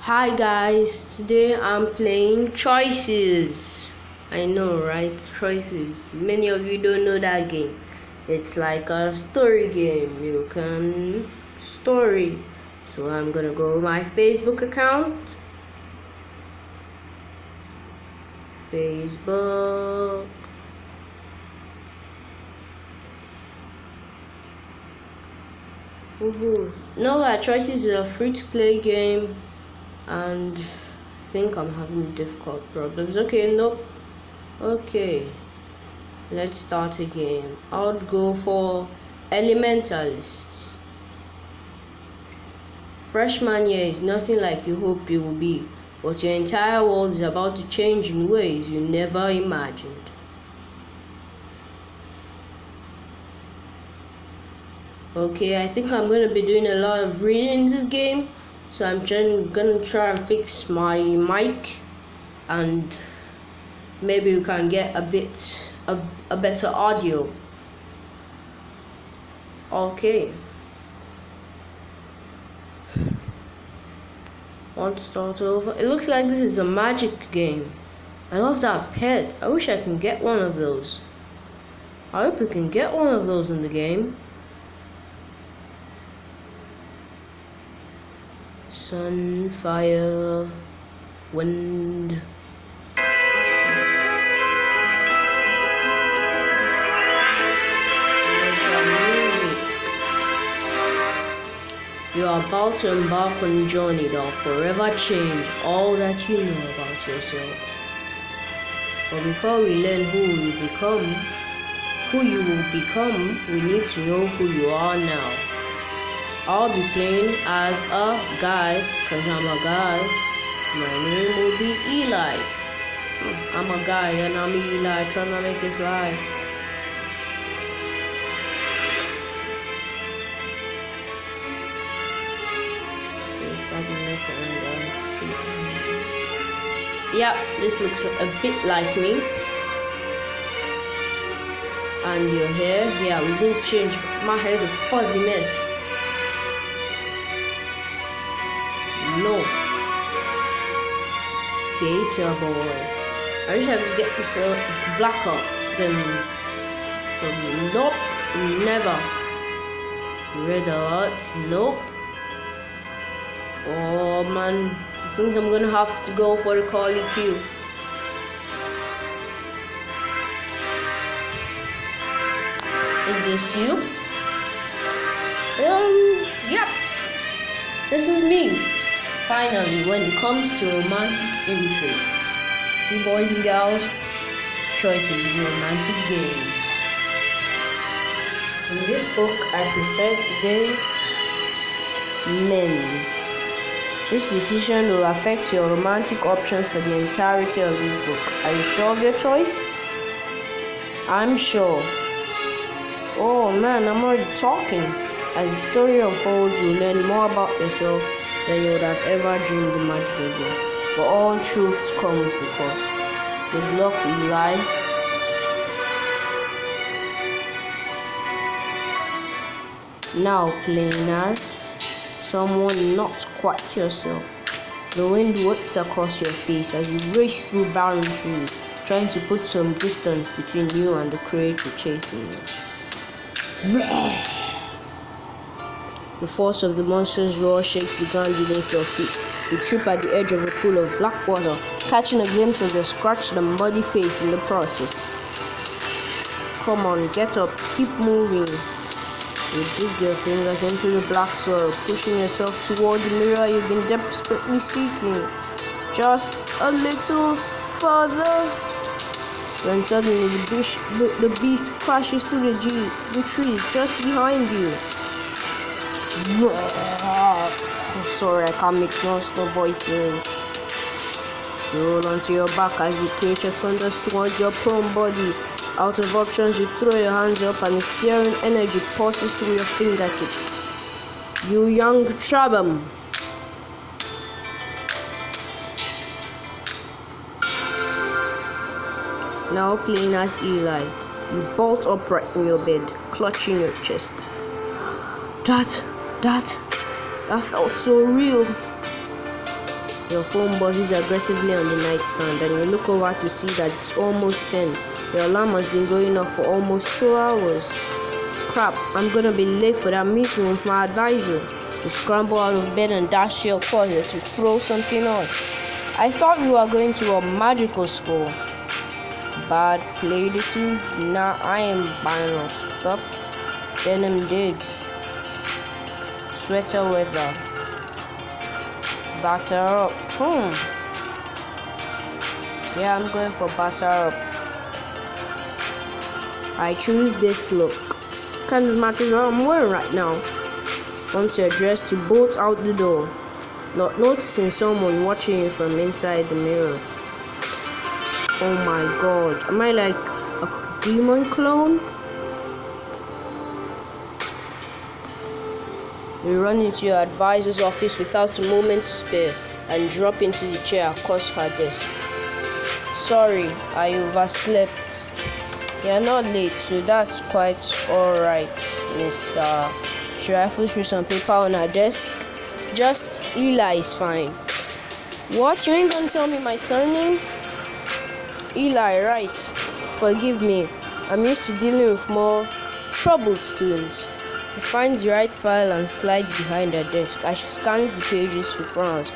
Hi guys, today I'm playing Choices. I know, right? Choices. Many of you don't know that game. It's like a story game. You can story. So I'm gonna go my Facebook account. Facebook. No, Choices is a free-to-play game, and I think I'm having difficult problems. Okay, nope. Okay, let's start a game. I would go for Elementalists. Freshman year is nothing like you hoped it would be, but your entire world is about to change in ways you never imagined. Okay, I think I'm going to be doing a lot of reading in this game, so I'm gonna try and fix my mic, and maybe you can get a better audio. Okay, want to start over? It looks like this is a magic game. I love that pet. I wish I can get one of those. I hope you can get one of those in the game. Sun, fire, wind. You are about to embark on a journey that will forever change all that you know about yourself. But before we learn who you will become, we need to know who you are now. I'll be playing as a guy, cause I'm a guy. My name will be Eli. I'm a guy and I'm Eli, trying to make it live. Yep, this looks a bit like me. And your hair, yeah, we will change. My hair is a fuzzy mess. No. Skater boy. I wish I could get this blacker than. Nope, never. Red alert, nope. Oh man, I think I'm gonna have to go for the Collie Q. Is this you? Yep. This is me. Finally, when it comes to romantic interests, you boys and girls, Choices is a romantic game. In this book, I prefer to date men. This decision will affect your romantic options for the entirety of this book. Are you sure of your choice? I'm sure. Oh man, I'm already talking. As the story unfolds, you'll learn more about yourself than you would have ever dreamed imaginable. But all truths come with a cost. Good luck, Eli. Now playing as someone not quite yourself. The wind whips across your face as you race through barren trees, trying to put some distance between you and the creature chasing you. The force of the monster's roar shakes the ground beneath your feet. You trip at the edge of a pool of black water, catching a glimpse of your scratched and muddy face in the process. Come on, get up, keep moving. You dig your fingers into the black soil, pushing yourself toward the mirror you've been desperately seeking. Just a little further. When suddenly the beast crashes through the trees just behind you. Sorry, I can't make no voices. You roll onto your back as the creature thunders towards your prone body. Out of options, you throw your hands up and a searing energy pulses through your fingertips. You young Trabham. Now playing as Eli, you bolt upright in your bed, clutching your chest. That felt so real. Your phone buzzes aggressively on the nightstand, and you look over to see that it's almost 10. Your alarm has been going off for almost 2 hours. Crap, I'm gonna be late for that meeting with my advisor. You scramble out of bed and dash to your closet to throw something on. I thought you were going to a magical school. Bad played it too. Nah, I ain't buying no stuff. Denim digs. Sweater weather. Batter up. Yeah, I'm going for batter up. I choose this look. Kind of matches what I'm wearing right now. Once you're dressed to bolt out the door, not noticing someone watching you from inside the mirror. Oh my god, am I like a demon clone? You run into your advisor's office without a moment to spare and drop into the chair across her desk. Sorry, I overslept. You're not late, so that's quite alright, Mr. She rifles through some paper on her desk. Just Eli is fine. What? You ain't gonna tell me my surname? Eli, right. Forgive me. I'm used to dealing with more troubled students. She finds the right file and slides behind her desk. As she scans the pages, she frowns.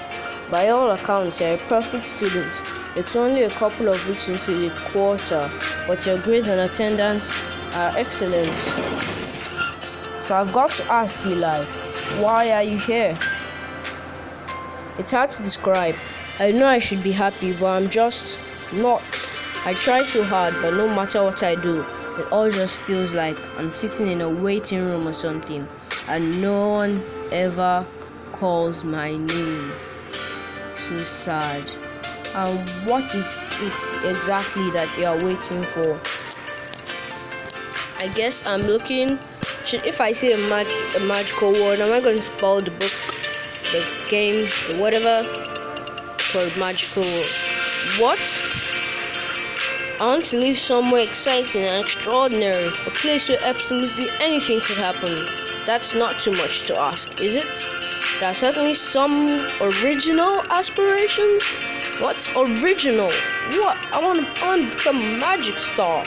By all accounts, you're a perfect student. It's only a couple of weeks into the quarter, but your grades and attendance are excellent. So I've got to ask Eli, why are you here? It's hard to describe. I know I should be happy, but I'm just not. I try so hard, but no matter what I do, it all just feels like I'm sitting in a waiting room or something, and no one ever calls my name. So sad. And what is it exactly that you are waiting for? I guess I'm looking. If I say a magical word, am I going to spoil the book, the game, the whatever for a magical word? What? I want to live somewhere exciting and extraordinary, a place where absolutely anything could happen. That's not too much to ask, is it? There are certainly some original aspirations. What's original? What? I want to become a magic star.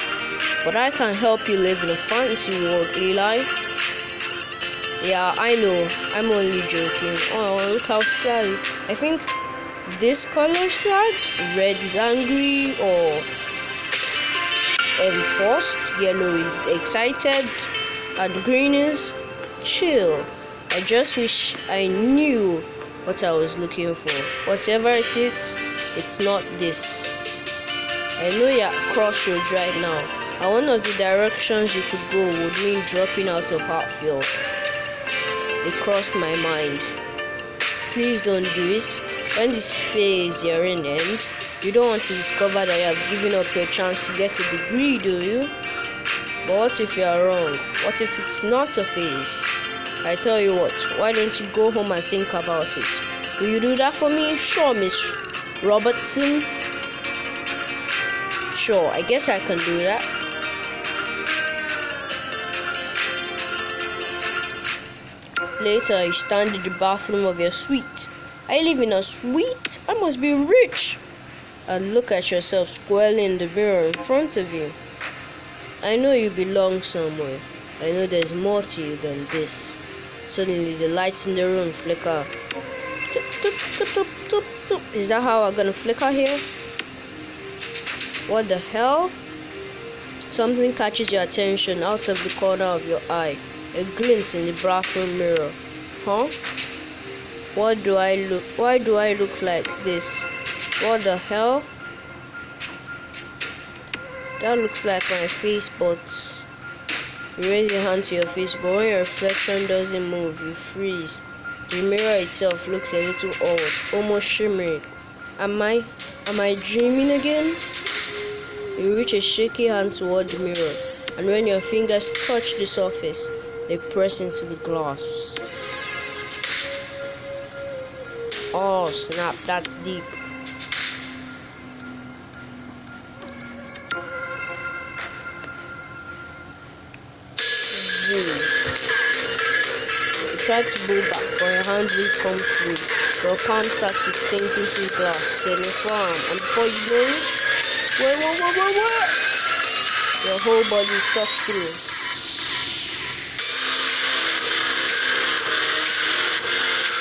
But I can't help you live in a fantasy world, Eli. Yeah, I know. I'm only joking. Oh, look how sad. I think this color is sad. Red is angry or enforced. Yellow is excited. And green is chill. I just wish I knew what I was looking for. Whatever it is, it's not this. I know you're at crossroads right now, and one of the directions you could go would mean dropping out of Hartfield. It crossed my mind. Please don't do it. When this phase you're in ends, you don't want to discover that you have given up your chance to get a degree, do you? But what if you're wrong? What if it's not a phase? I tell you what, why don't you go home and think about it? Will you do that for me? Sure, Miss Robertson. Sure, I guess I can do that. Later, you stand in the bathroom of your suite. I live in a suite? I must be rich. And look at yourself squarely in the mirror in front of you. I know you belong somewhere. I know there's more to you than this. Suddenly, the lights in the room flicker. Tup, tup, tup, tup, tup, tup. Is that how I'm gonna flicker here? What the hell? Something catches your attention out of the corner of your eye. A glint in the bathroom mirror. Huh? Why do I look like this? What the hell? That looks like my face, but you raise your hand to your face, but when your reflection doesn't move, you freeze. The mirror itself looks a little odd, almost shimmering. Am I dreaming again? You reach a shaky hand toward the mirror, and when your fingers touch the surface, they press into the glass. Oh snap, that's deep. You try to go back, but your hand won't come through. Your palm starts to stink into the glass, then your forearm, and before you know it, wait, your whole body is sucked through.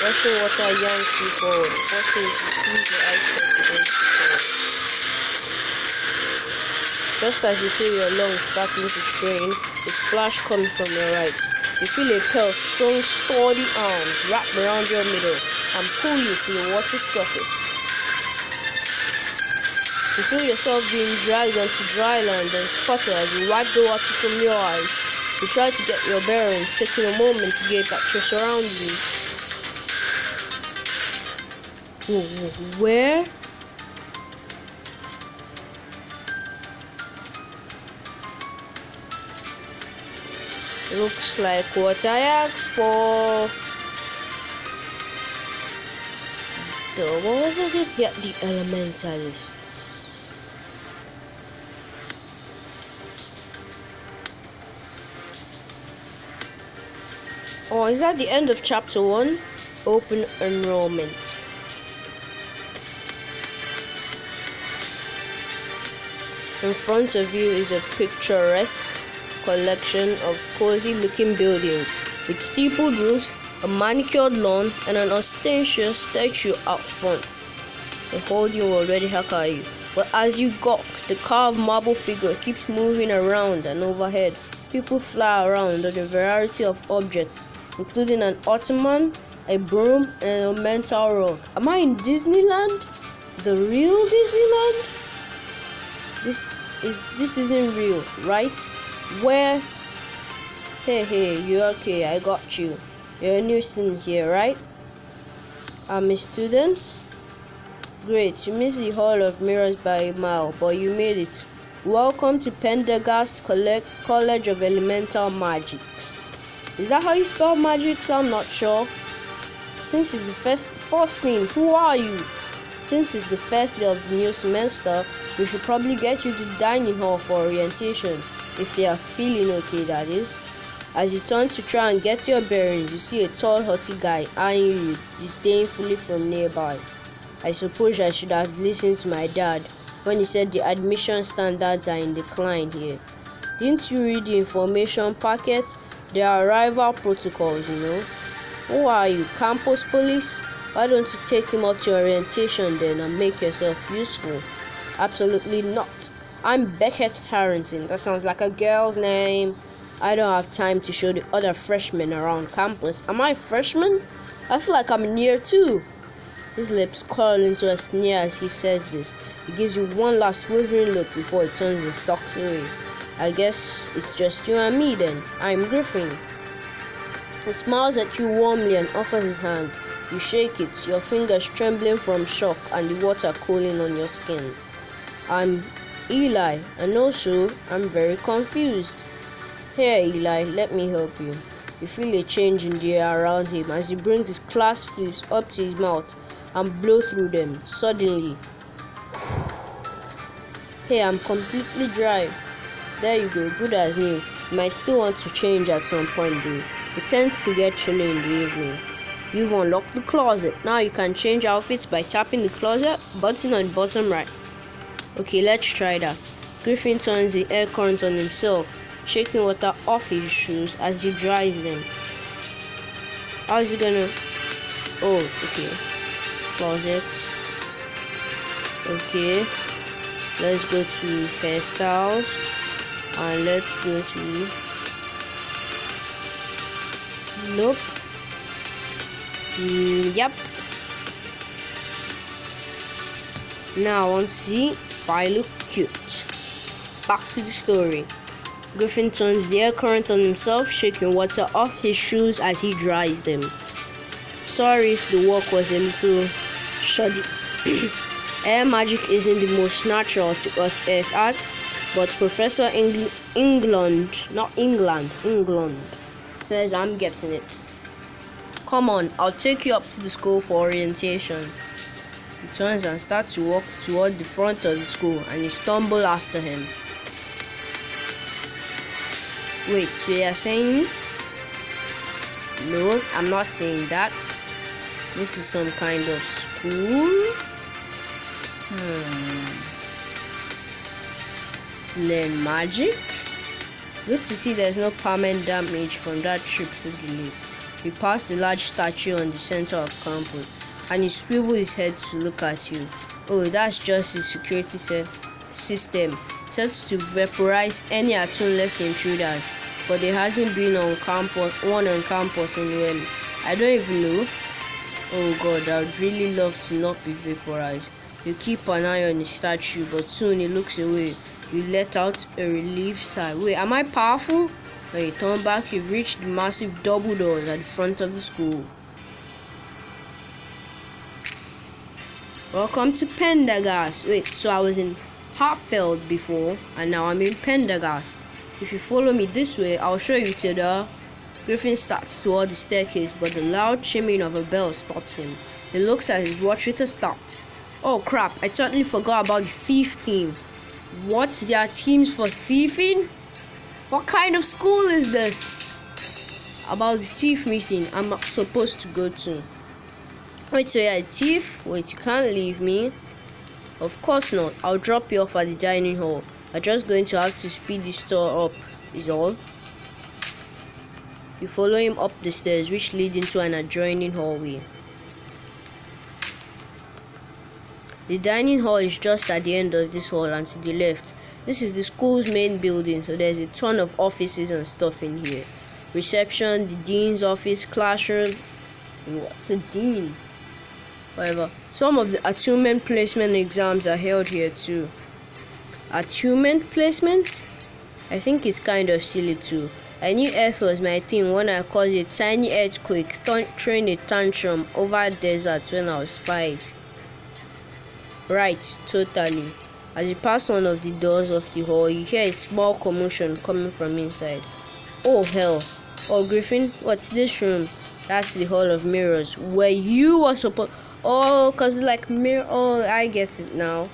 Rushing water yanks you forward, forcing you to squeeze your eyes shut against the floor. Just as you feel your lungs starting to strain, a splash comes from your right. You feel a pair of strong, sturdy arms wrap around your middle and pull you to the water's surface. You feel yourself being dragged onto dry land and sputter as you wipe the water from your eyes. You try to get your bearings, taking a moment to gape at your surroundings. Where? Looks like what I asked for. What was it? Yeah, the Elementalists. Oh, is that the end of chapter 1? Open enrollment. In front of you is a picturesque collection of cozy looking buildings with steepled roofs, a manicured lawn, and an ostentatious statue out front. The holding will already hacker you, but as you gawk, the carved marble figure keeps moving around and overhead. People fly around on a variety of objects, including an ottoman, a broom, and an elemental rug. Am I in Disneyland? The real Disneyland? This isn't real, right? Where? Hey, you okay? I got you. You're a new student here, right? I'm a student? Great, you missed the Hall of Mirrors by a mile, but you made it. Welcome to Pendergast College of Elemental Magics. Is that how you spell magics? I'm not sure. Since it's the first thing, who are you? Since it's the first day of the new semester, we should probably get you to the dining hall for orientation. If you are feeling okay, that is. As you turn to try and get your bearings, you see a tall, haughty guy eyeing you disdainfully from nearby. I suppose I should have listened to my dad when he said the admission standards are in decline here. Didn't you read the information packet? There are arrival protocols, you know. Who are you, campus police? Why don't you take him up to orientation then and make yourself useful? Absolutely not. I'm Beckett Harrington. That sounds like a girl's name. I don't have time to show the other freshmen around campus. Am I a freshman? I feel like I'm in year 2. His lips curl into a sneer as he says this. He gives you one last wavering look before he turns and stalks away. I guess it's just you and me then. I'm Griffin. He smiles at you warmly and offers his hand. You shake it, your fingers trembling from shock and the water cooling on your skin. I'm Eli, and also I'm very confused. Here, Eli, let me help you. You feel a change in the air around him as he brings his class flutes up to his mouth and blow through them. Suddenly, hey, I'm completely dry. There you go, good as new. You might still want to change at some point though. It tends to get chilly in the evening. You've unlocked the closet. Now you can change outfits by tapping the closet button on the bottom right. Okay, let's try that. Griffin turns the air current on himself, shaking water off his shoes as he dries them. How is he gonna... Oh, okay. Closet. Okay. Let's go to hairstyles. And let's go to... Nope. Yep. Now I want to see if I look cute. Back to the story. Griffin turns the air current on himself, shaking water off his shoes as he dries them. Sorry if the work was a little shoddy. Air magic isn't the most natural to us Earth arts, but Professor England says I'm getting it. Come on, I'll take you up to the school for orientation. He turns and starts to walk toward the front of the school, and you stumble after him. Wait, so you're saying? No, I'm not saying that. This is some kind of school. To learn magic. Good to see there's no permanent damage from that trip through the lake. We passed the large statue on the center of campus, and he swiveled his head to look at you. Oh, that's just his security system, set to vaporize any attuneless intruders. But there hasn't been one on campus anywhere. I don't even know. Oh God, I would really love to not be vaporized. You keep an eye on the statue, but soon he looks away. You let out a relieved sigh. Wait, am I powerful? When you turn back, you've reached the massive double doors at the front of the school. Welcome to Pendergast. Wait, so I was in Hartfeld before, and now I'm in Pendergast. If you follow me this way, I'll show you to the... Griffin starts toward the staircase, but the loud chiming of a bell stops him. He looks at his watch with a start. Oh crap, I totally forgot about the thief team. What? There are teams for thieving? What kind of school is this? About the thief meeting I'm supposed to go to. Wait, so you're a thief? Wait, you can't leave me. Of course not. I'll drop you off at the dining hall. I'm just going to have to speed the store up, is all. You follow him up the stairs, which lead into an adjoining hallway. The dining hall is just at the end of this hall and to the left. This is the school's main building, so there's a ton of offices and stuff in here. Reception, the dean's office, classroom. What's a dean? Whatever. Some of the attunement placement exams are held here too. Attunement placement? I think it's kind of silly too. I knew Earth was my thing when I caused a tiny earthquake, throwing a tantrum over a desert when I was 5. Right, totally. As you pass one of the doors of the hall, you hear a small commotion coming from inside. Oh hell. Oh Griffin, what's this room? That's the Hall of Mirrors, where you were supposed... Oh, cause it's like mirror... Oh, I get it now.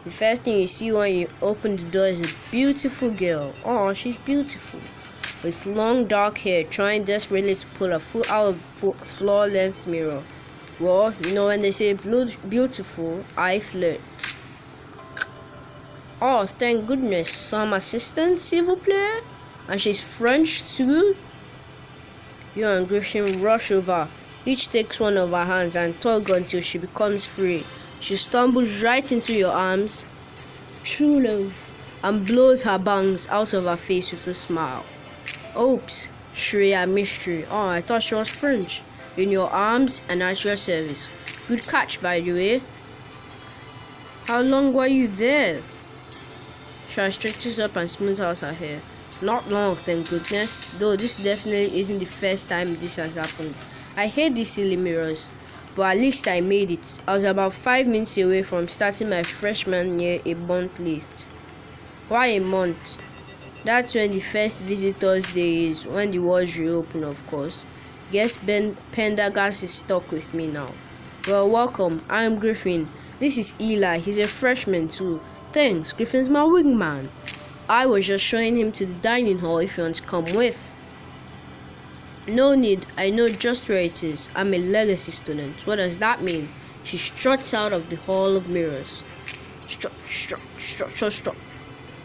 The first thing you see when you open the door is a beautiful girl. Oh, she's beautiful. With long dark hair, trying desperately to pull a foot out of floor-length mirror. Well, you know when they say beautiful, I flirt. Oh, thank goodness. Some assistance, s'il vous plaît? And she's French too? You and Griffin rush over. Each takes one of her hands and tug until she becomes free. She stumbles right into your arms, true love, and blows her bangs out of her face with a smile. Oops, Shreya Mystery. Oh, I thought she was French. In your arms and at your service. Good catch, by the way. How long were you there? Shreya stretches up and smooths out her hair. Not long, thank goodness. Though this definitely isn't the first time this has happened. I hate these silly mirrors. But at least I made it. I was about 5 minutes away from starting my freshman year a month late. Why a month? That's when the first visitors day is, when the walls reopen, of course. Guess Pendergast is stuck with me now. Well, welcome. I'm Griffin. This is Eli. He's a freshman too. Thanks, Griffin's my wingman. I was just showing him to the dining hall if you want to come with. No need, I know just where it is. I'm a legacy student. What does that mean? She struts out of the Hall of Mirrors. Strut.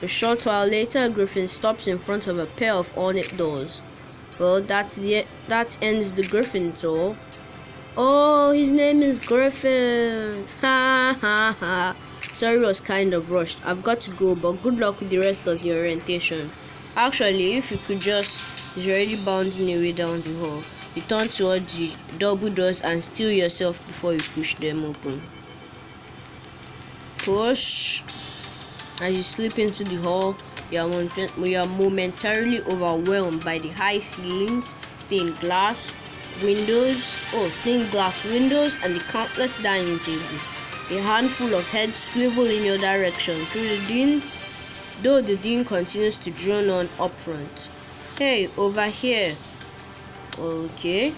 A short while later, Griffin stops in front of a pair of ornate doors. Well, that ends the Griffin tour. Oh, his name is Griffin. Ha ha ha. Sorry, it was kind of rushed. I've got to go, but good luck with the rest of the orientation. Actually, if you could just... He's already bounding away down the hall. You turn toward the double doors and steal yourself before you push them open. Push. As you slip into the hall, you are momentarily overwhelmed by the high ceilings, stained glass windows, and the countless dining tables. A handful of heads swivel in your direction through the dean, though the dean continues to drone on up front. Hey, over here. Okay.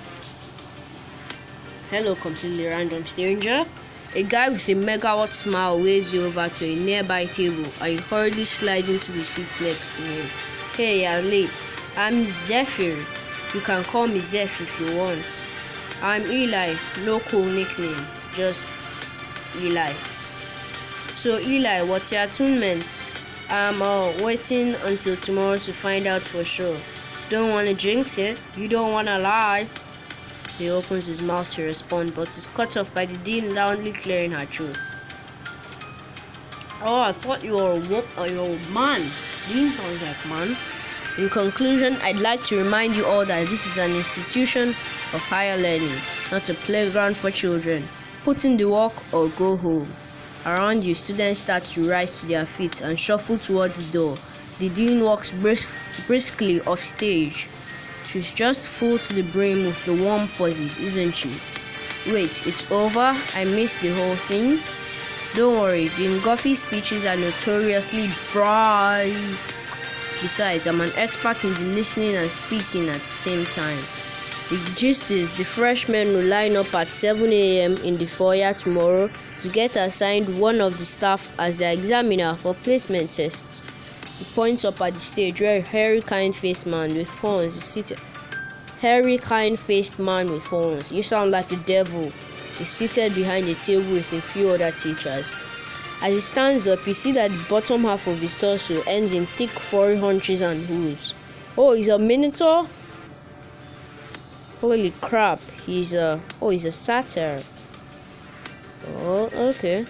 Hello, completely random stranger. A guy with a megawatt smile waves you over to a nearby table and you hurriedly slide into the seat next to him. Hey, you're late. I'm Zephyr. You can call me Zeph if you want. I'm Eli, no cool nickname, just Eli. So Eli, what's your attunement? I'm waiting until tomorrow to find out for sure. Don't want to jinx it, you don't want to lie. He opens his mouth to respond, but is cut off by the dean loudly clearing her truth. Oh, I thought you were a man. Dean sounds like man. In conclusion, I'd like to remind you all that this is an institution of higher learning, not a playground for children. Put in the work or go home. Around you, students start to rise to their feet and shuffle towards the door. The dean walks briskly off stage. She's just full to the brim with the warm fuzzies, isn't she? Wait, it's over? I missed the whole thing? Don't worry, Dean Goffey's speeches are notoriously dry. Besides, I'm an expert in the listening and speaking at the same time. The gist is, the freshmen will line up at 7 a.m. in the foyer tomorrow to get assigned one of the staff as their examiner for placement tests. He points up at the stage where a hairy, kind-faced man with horns is seated. Hairy, kind-faced man with horns. You sound like the devil. He's seated behind a table with a few other teachers. As he stands up, you see that the bottom half of his torso ends in thick furry haunches and hooves. Oh, he's a minotaur? Holy crap, he's a satyr. Oh, okay.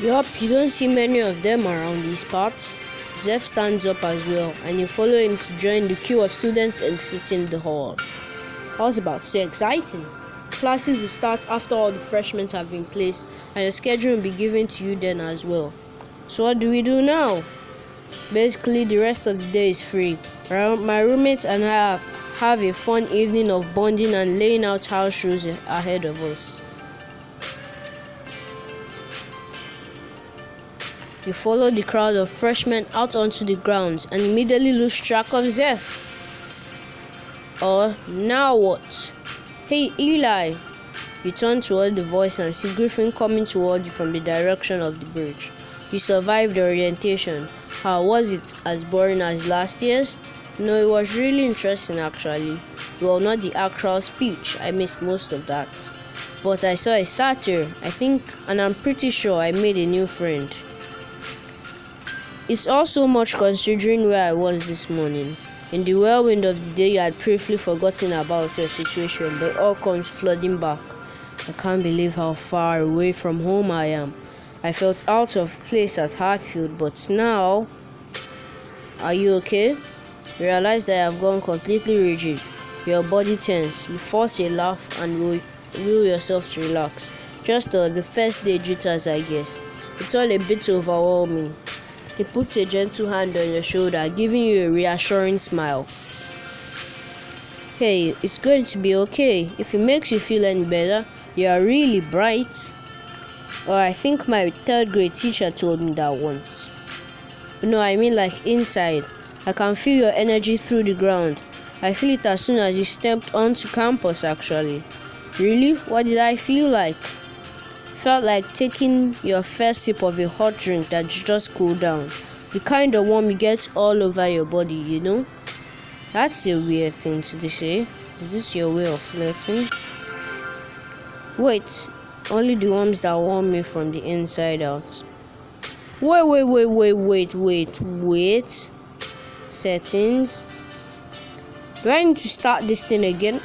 Yup, you don't see many of them around these parts. Zeph stands up as well, and you follow him to join the queue of students exiting the hall. I was about to say exciting. Classes will start after all the freshmen have been placed, and your schedule will be given to you then as well. So what do we do now? Basically, the rest of the day is free. My roommates and I have a fun evening of bonding and laying out house rules ahead of us. You follow the crowd of freshmen out onto the grounds and immediately lose track of Zeph. Now what? Hey Eli! You turn toward the voice and see Griffin coming toward you from the direction of the bridge. You survived the orientation. How was it? As boring as last year's? No, it was really interesting actually. Well, not the actual speech. I missed most of that. But I saw a satyr, I think, and I'm pretty sure I made a new friend. It's all so much considering where I was this morning. In the whirlwind of the day, you had briefly forgotten about your situation, but it all comes flooding back. I can't believe how far away from home I am. I felt out of place at Hartfield, but now... Are you okay? You realize that I have gone completely rigid. Your body tense. You force a laugh and will yourself to relax. Just the first day jitters, I guess. It's all a bit overwhelming. He puts a gentle hand on your shoulder, giving you a reassuring smile. Hey, it's going to be okay. If it makes you feel any better, you are really bright. Or I think my third grade teacher told me that once. No, I mean like inside. I can feel your energy through the ground. I feel it as soon as you stepped onto campus actually. Really? What did I feel like? Felt like taking your first sip of a hot drink that just cooled down. The kind of warm you get all over your body, you know? That's a weird thing to say. Is this your way of flirting? Wait, only the ones that warm me from the inside out. Wait. Settings. Do I need to start this thing again?